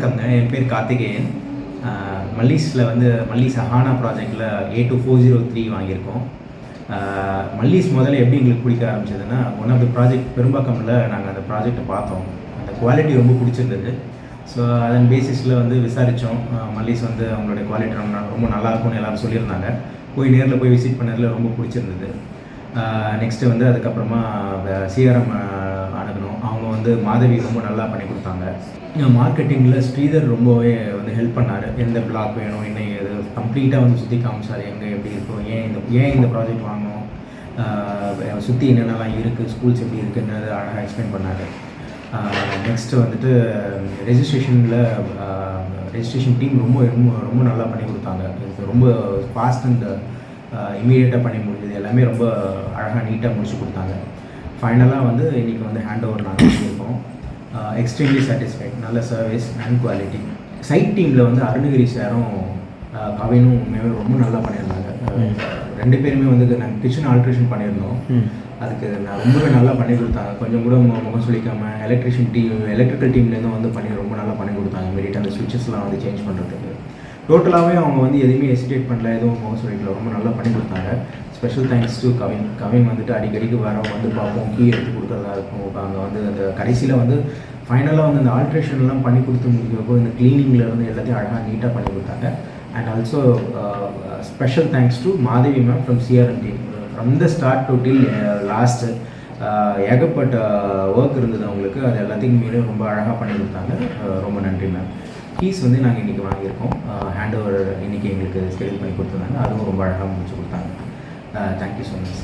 வணக்கம்ங்க. என் பேர் கார்த்திகேயன். மல்லீஸில் வந்து மல்லீஸ் அஹானா ப்ராஜெக்டில் A2403 வாங்கியிருக்கோம். மல்லீஸ் முதல்ல எப்படி எங்களுக்கு பிடிக்க ஆரம்பிச்சதுன்னா, ஒன் ஆஃப் த ப்ராஜெக்ட் பெரும்பாக்கமில் நாங்கள் அந்த ப்ராஜெக்டை பார்த்தோம். அந்த குவாலிட்டி ரொம்ப பிடிச்சிருந்தது. ஸோ அதன் பேசிஸில் வந்து விசாரித்தோம். மல்லீஸ் வந்து அவங்களுடைய குவாலிட்டி ரொம்ப நல்லாயிருக்கும்னு எல்லோரும் சொல்லியிருந்தாங்க. போய் நேரில் போய் விசிட் பண்ணதில் ரொம்ப பிடிச்சிருந்தது. நெக்ஸ்ட்டு வந்து அதுக்கப்புறமா சிஆர்எம் அணுகணும். அவங்க வந்து மாதவி ரொம்ப நல்லா பண்ணி கொடுத்தாங்க. மார்க்கெட்டிங்கில் ஸ்ரீதர் ரொம்பவே வந்து ஹெல்ப் பண்ணார். எந்த பிளாக் வேணும், என்ன இது கம்ப்ளீட்டாக வந்து சுற்றி காமிச்சார். எங்கே எப்படி இருக்கும், ஏன் இந்த ப்ராஜெக்ட் வாங்கணும், சுற்றி என்னென்னலாம் இருக்குது, ஸ்கூல்ஸ் எப்படி இருக்குன்றது அழகாக எக்ஸ்பிளைன் பண்ணார். நெக்ஸ்ட்டு வந்துட்டு ரெஜிஸ்ட்ரேஷன் டீம் ரொம்ப ரொம்ப ரொம்ப நல்லா பண்ணி கொடுத்தாங்க. ரொம்ப ஃபாஸ்ட் அண்ட் இமீடியட்டாக பண்ணி முடிஞ்சது. எல்லாமே ரொம்ப அழகாக நீட்டாக முடிச்சு கொடுத்தாங்க. ஃபைனலாக வந்து இன்றைக்கி வந்து ஹேண்ட் ஓவர் நாங்கள் பண்ணியிருக்கோம். Extremely satisfied. நல்ல சர்வீஸ் அண்ட் குவாலிட்டி. சைட் டீமில் வந்து அருணகிரி சாரும் கவினும் உண்மையாகவே ரொம்ப நல்லா பண்ணியிருந்தாங்க. ரெண்டு பேருமே வந்து நாங்கள் கிச்சன் ஆல்ட்ரேஷன் பண்ணியிருந்தோம். அதுக்கு நான் ரொம்பவே நல்லா பண்ணி கொடுத்தாங்க. கொஞ்சம் கூட முகம் சொல்லிக்காமல் எலக்ட்ரிக்கல் டீம்லேருந்தும் வந்து ரொம்ப நல்லா பண்ணி கொடுத்தாங்க. இமீடியட்டாக அந்த சுவிட்சஸ்லாம் வந்து சேஞ்ச் பண்ணுறதுக்கு டோட்டலாகவே அவங்க வந்து எதுவுமே ஹெசிடேட் பண்ணல, எதுவும் முகம் சொல்லிக்கல, ரொம்ப நல்லா பண்ணி கொடுத்தாங்க. ஸ்பெஷல் தேங்க்ஸ் டு கவின் வந்துட்டு அடிக்கடிக்கு வந்து பார்ப்போம், கீ எடுத்து கொடுக்குறதா இருக்கும். அங்கே வந்து அந்த கடைசியில் வந்து ஃபைனலாக வந்து அந்த ஆல்ட்ரேஷன்லாம் பண்ணி கொடுத்து முடிக்கிறப்போ இந்த க்ளீனிங்லேருந்து எல்லாத்தையும் அழகாக நீட்டாக பண்ணி கொடுத்தாங்க. And also special thanks to Madhavi ma'am from CRM team. From the start to till last ஏகப்பட்ட ஒர்க் இருந்தது அவங்களுக்கு. அது எல்லாத்தையும் மீண்டும் ரொம்ப அழகாக பண்ணி கொடுத்தாங்க. ரொம்ப நன்றி மேம். கீஸ் வந்து நாங்கள் இன்றைக்கி வாங்கியிருக்கோம். ஹேண்ட் ஓவர் இன்றைக்கி எங்களுக்கு ஸ்கெடியூல் பண்ணி கொடுத்துருந்தாங்க. அதுவும் ரொம்ப அழகாக முடிச்சு கொடுத்தாங்க. Thank you so much.